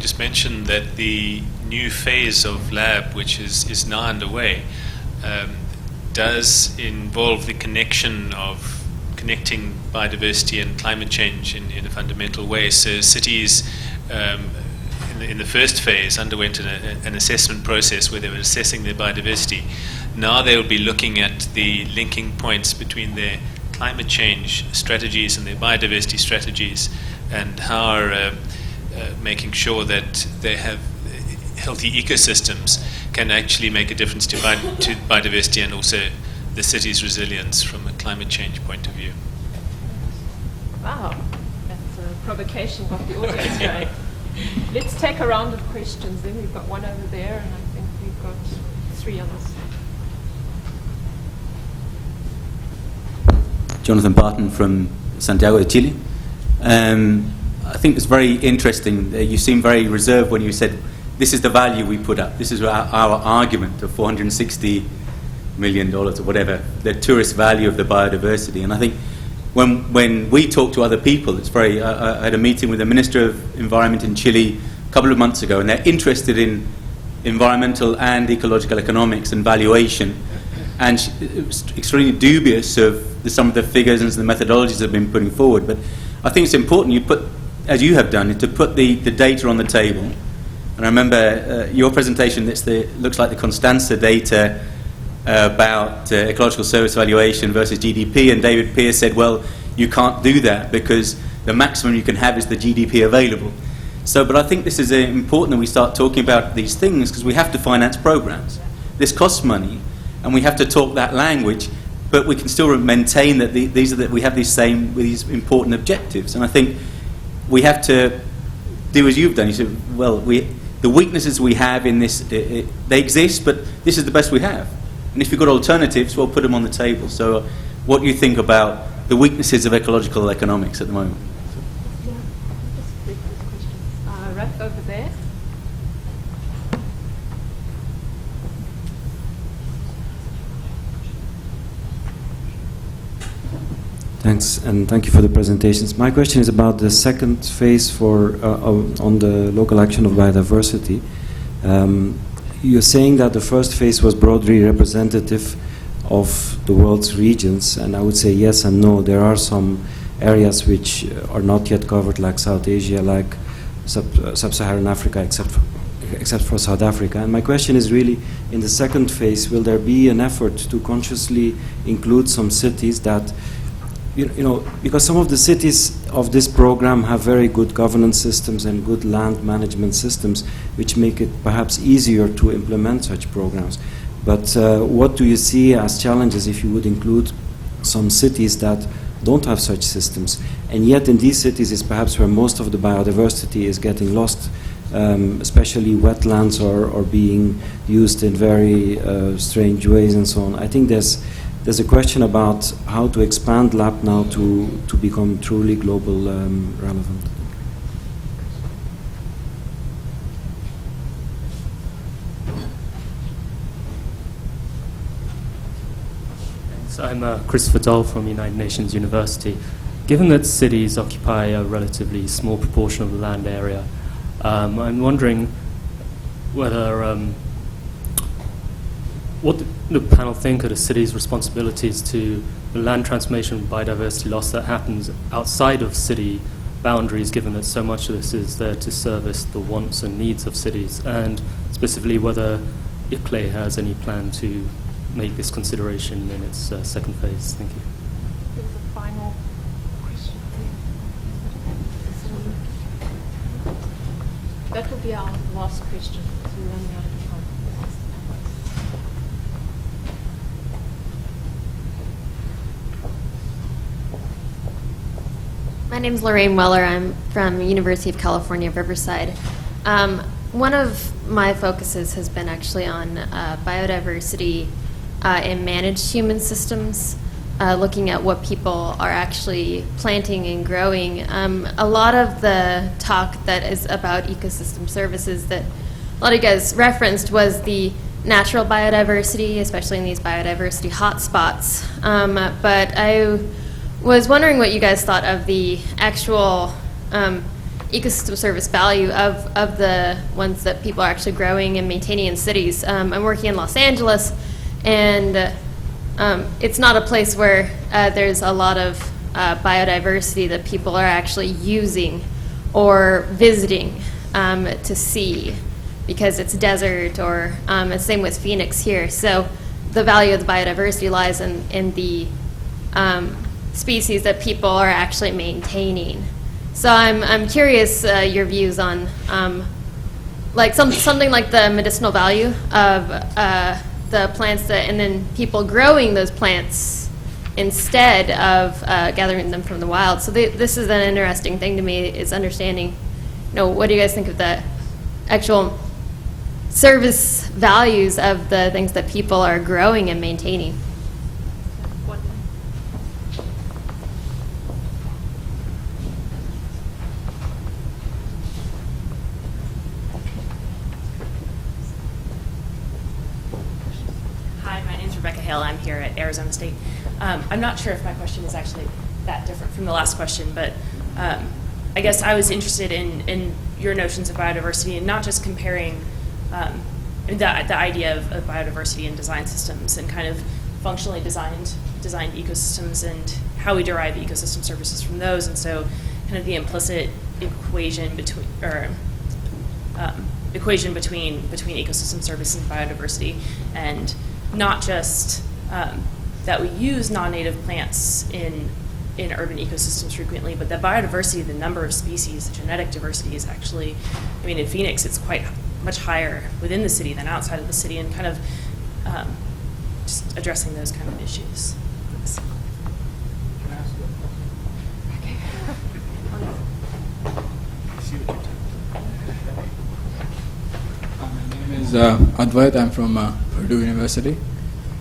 can just mention that the new phase of lab, which is now underway, does involve the connecting biodiversity and climate change in a fundamental way. So cities in the first phase underwent an assessment process where they were assessing their biodiversity. Now they will be looking at the linking points between their climate change strategies and their biodiversity strategies, and how are making sure that they have healthy ecosystems can actually make a difference to biodiversity and also the city's resilience from a climate change point of view. Wow, that's a provocation of the audience, right? Let's take a round of questions then. We've got one over there, and I think we've got 3 others. Jonathan Barton from Santiago de Chile. I think it's very interesting. You seem very reserved when you said, this is the value we put up. This is our argument of $460 million or whatever, the tourist value of the biodiversity. And I think when we talk to other people, it's very... I had a meeting with the Minister of Environment in Chile a couple of months ago, and they're interested in environmental and ecological economics and valuation, and extremely dubious of some of the figures and the methodologies that have been putting forward. But I think it's important you put, as you have done, to put the data on the table. And I remember your presentation, looks like the Constanza data about ecological service valuation versus GDP, and David Pearce said, well, you can't do that because the maximum you can have is the GDP available. So, but I think this is important that we start talking about these things, because we have to finance programs. This costs money, and we have to talk that language, but we can still maintain that we have these important objectives. And I think we have to do as you've done. You said, well, the weaknesses we have in this, they exist, but this is the best we have. And if you've got alternatives, well, put them on the table. So what do you think about the weaknesses of ecological economics at the moment? Right over there. Thanks, and thank you for the presentations. My question is about the second phase on the local action of biodiversity. You're saying that the first phase was broadly representative of the world's regions, and I would say yes and no. There are some areas which are not yet covered, like South Asia, like Sub-Saharan Africa, except for South Africa. And my question is really, in the second phase, will there be an effort to consciously include some cities that, because some of the cities of this program have very good governance systems and good land management systems, which make it perhaps easier to implement such programs. But what do you see as challenges if you would include some cities that don't have such systems? And yet in these cities is perhaps where most of the biodiversity is getting lost, especially wetlands are being used in very strange ways and so on. I think there's a question about how to expand LAP now to become truly global relevant. So I'm Christopher Dole from United Nations University. Given that cities occupy a relatively small proportion of the land area, I'm wondering whether what the panel think are the city's responsibilities to the land transformation and biodiversity loss that happens outside of city boundaries, given that so much of this is there to service the wants and needs of cities, and specifically whether ICLE has any plan to make this consideration in its second phase. Thank you. There's a final question. That will be our last question, because we're running out of time. My name's Lorraine Weller. I'm from University of California, Riverside. One of my focuses has been actually on biodiversity in managed human systems, looking at what people are actually planting and growing. A lot of the talk that is about ecosystem services that a lot of you guys referenced was the natural biodiversity, especially in these biodiversity hotspots. But I was wondering what you guys thought of the actual ecosystem service value of the ones that people are actually growing and maintaining in cities. I'm working in Los Angeles, and it's not a place where there's a lot of biodiversity that people are actually using or visiting to see, because it's desert, or the same with Phoenix here. So the value of the biodiversity lies in the species that people are actually maintaining. So I'm curious your views on like something like the medicinal value of the plants and then people growing those plants instead of gathering them from the wild. So this is an interesting thing to me, is understanding, what do you guys think of the actual service values of the things that people are growing and maintaining? I'm here at Arizona State. I'm not sure if my question is actually that different from the last question, but I guess I was interested in your notions of biodiversity, and not just comparing the idea of biodiversity in design systems and kind of functionally designed ecosystems and how we derive ecosystem services from those, and so kind of the implicit equation between ecosystem service and biodiversity, and not just that we use non-native plants in urban ecosystems frequently, but the biodiversity, the number of species, the genetic diversity is actually, in Phoenix, it's quite much higher within the city than outside of the city, and kind of just addressing those kind of issues. My name is Advait. I'm from Purdue University,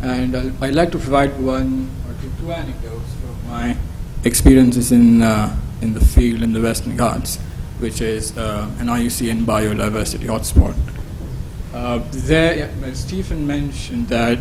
and I'd like to provide one or two anecdotes from my experiences in the field in the Western Ghats, which is an IUCN and biodiversity hotspot. Stephan mentioned that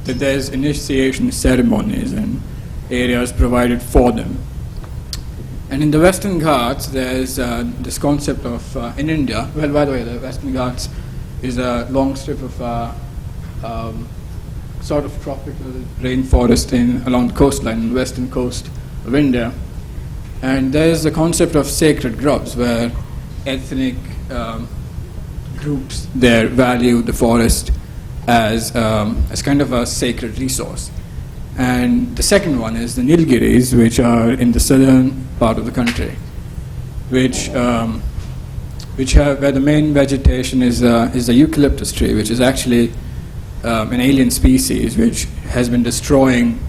there's initiation ceremonies and areas provided for them. And in the Western Ghats, there's this concept of, in India, well, by the way, the Western Ghats is a long strip of sort of tropical rainforest along the coastline, the western coast of India. And there's the concept of sacred groves, where ethnic groups there value the forest as kind of a sacred resource. And the second one is the Nilgiris, which are in the southern part of the country, which have, where the main vegetation is the eucalyptus tree, which is actually an alien species which has been destroying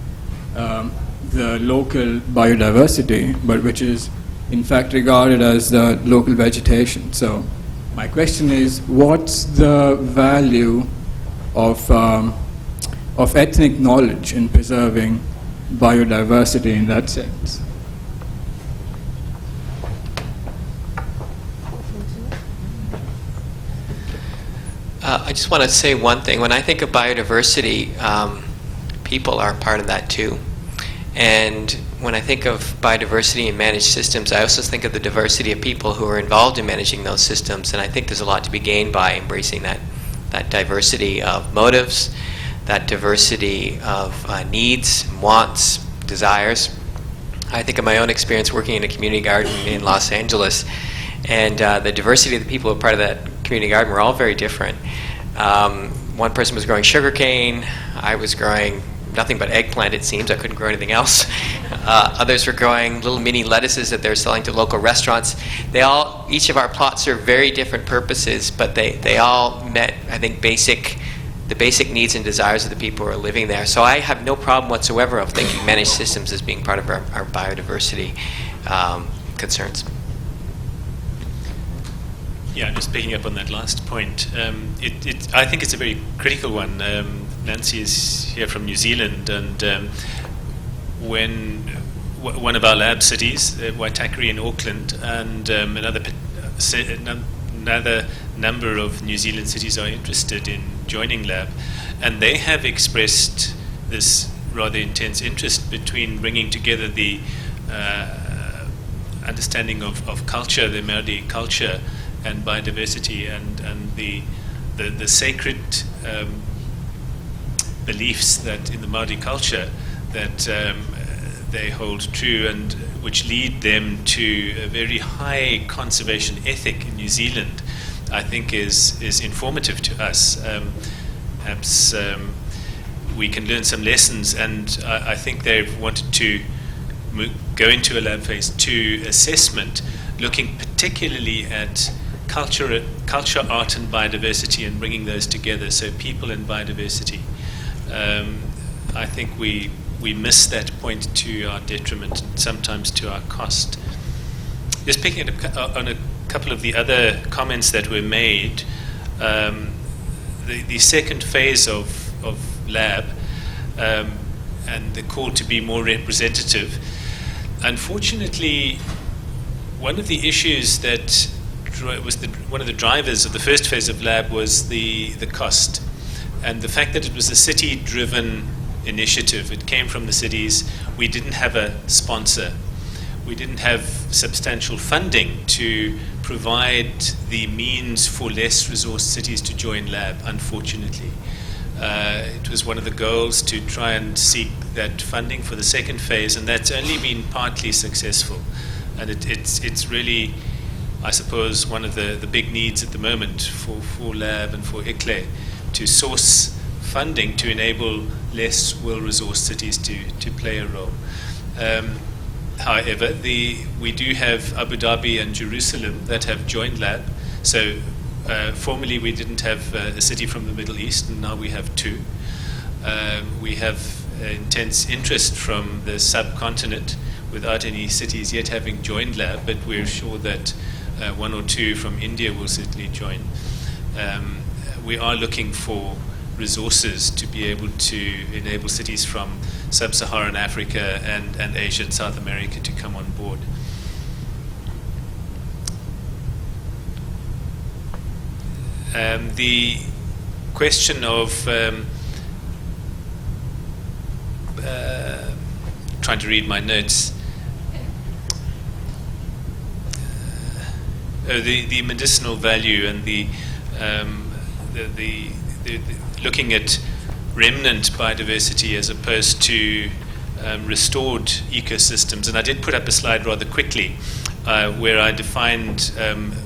the local biodiversity, but which is in fact regarded as the local vegetation. So my question is, what's the value of ethnic knowledge in preserving biodiversity in that sense? I just want to say one thing. When I think of biodiversity, people are part of that too. And when I think of biodiversity in managed systems, I also think of the diversity of people who are involved in managing those systems. And I think there's a lot to be gained by embracing that diversity of motives, that diversity of needs, wants, desires. I think of my own experience working in a community garden in Los Angeles, and the diversity of the people who are part of that community garden were all very different. One person was growing sugarcane. I was growing nothing but eggplant, it seems. I couldn't grow anything else. Others were growing little mini lettuces that they're selling to local restaurants. Each of our plots serve very different purposes, but they all met, I think, the basic needs and desires of the people who are living there. So I have no problem whatsoever of thinking managed systems as being part of our biodiversity concerns. Yeah, just picking up on that last point. I think it's a very critical one. Nancy is here from New Zealand, and when one of our lab cities, Waitakere in Auckland, and another number of New Zealand cities are interested in joining lab, and they have expressed this rather intense interest between bringing together the understanding of culture, the Maori culture and biodiversity, and the sacred beliefs that in the Maori culture that they hold true, and which lead them to a very high conservation ethic in New Zealand, I think is informative to us. Perhaps we can learn some lessons, and I think they've wanted to go into a lab phase 2 assessment, looking particularly at culture, art, and biodiversity, and bringing those together. So people and biodiversity. I think we miss that point to our detriment, and sometimes to our cost. Just picking on a couple of the other comments that were made, the second phase of lab and the call to be more representative. Unfortunately, one of the issues that was one of the drivers of the first phase of lab was the cost, and the fact that it was a city-driven initiative. It came from the cities. We didn't have a sponsor. We didn't have substantial funding to provide the means for less resourced cities to join lab, unfortunately. It was one of the goals to try and seek that funding for the second phase, and that's only been partly successful. And it's really, I suppose, one of the big needs at the moment for lab and for ICLE to source funding to enable less well-resourced cities to play a role. However, we do have Abu Dhabi and Jerusalem that have joined lab. So formerly we didn't have a city from the Middle East, and now we have 2. We have intense interest from the subcontinent without any cities yet having joined lab, but we're sure that 1 or 2 from India will certainly join. We are looking for resources to be able to enable cities from sub-Saharan Africa and Asia and South America to come on board. The question of trying to read my notes. The medicinal value and the looking at remnant biodiversity as opposed to restored ecosystems. And I did put up a slide rather quickly where I defined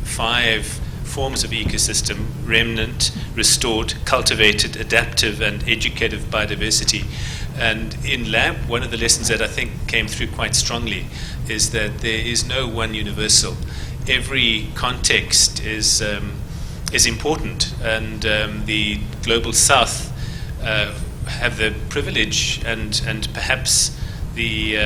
5 forms of ecosystem: remnant, restored, cultivated, adaptive, and educative biodiversity. And in lab, one of the lessons that I think came through quite strongly is that there is no one universal. Every context is important, and the global south have the privilege and perhaps the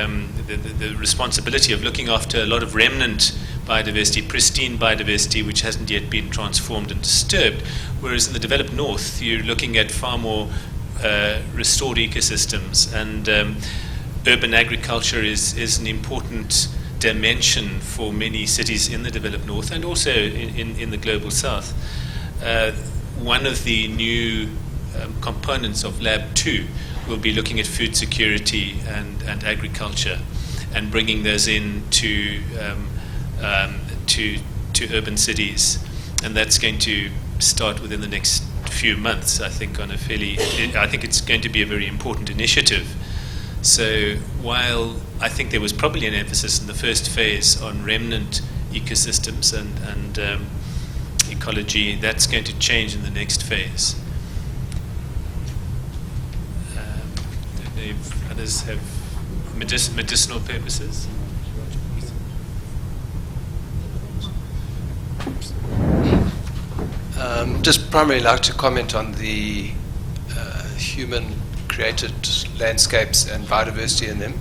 responsibility of looking after a lot of remnant biodiversity, pristine biodiversity, which hasn't yet been transformed and disturbed, whereas in the developed north you're looking at far more restored ecosystems, and urban agriculture is an important dimension for many cities in the developed north and also in the global south. One of the new components of Lab 2 will be looking at food security and agriculture and bringing those in to urban cities, and that's going to start within the next few months, I think, I think it's going to be a very important initiative. So while I think there was probably an emphasis in the first phase on remnant ecosystems and ecology, that's going to change in the next phase. Don't know if others have medicinal purposes. Just primarily like to comment on the human-created landscapes and biodiversity in them.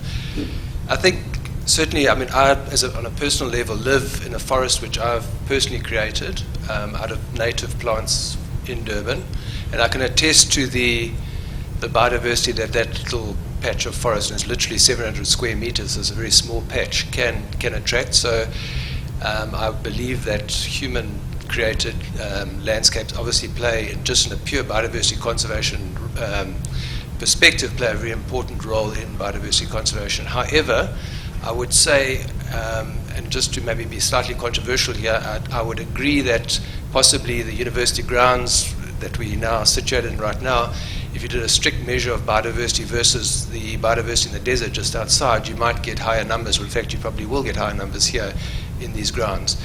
I think certainly, I on a personal level, live in a forest which I've personally created out of native plants in Durban, and I can attest to the biodiversity that little patch of forest, and it's literally 700 square meters, is a very small patch, can attract. So I believe that human-created landscapes obviously play, just in a pure biodiversity conservation perspective, play a very important role in biodiversity conservation. However, I would say, and just to maybe be slightly controversial here, I would agree that possibly the university grounds that we now situated in right now, if you did a strict measure of biodiversity versus the biodiversity in the desert just outside, you might get higher numbers. Well, in fact, you probably will get higher numbers here in these grounds.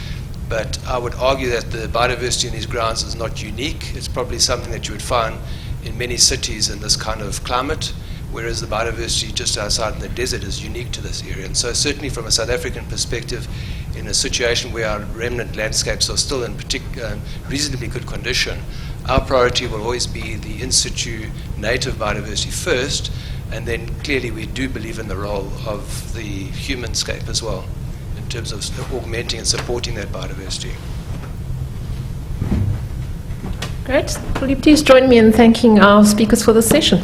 But I would argue that the biodiversity in these grounds is not unique. It's probably something that you would find in many cities in this kind of climate, whereas the biodiversity just outside in the desert is unique to this area. And so certainly from a South African perspective, in a situation where our remnant landscapes are still in reasonably good condition, our priority will always be the in situ native biodiversity first, and then clearly we do believe in the role of the humanscape as well, in terms of augmenting and supporting that biodiversity. Great. Will you please join me in thanking our speakers for this session?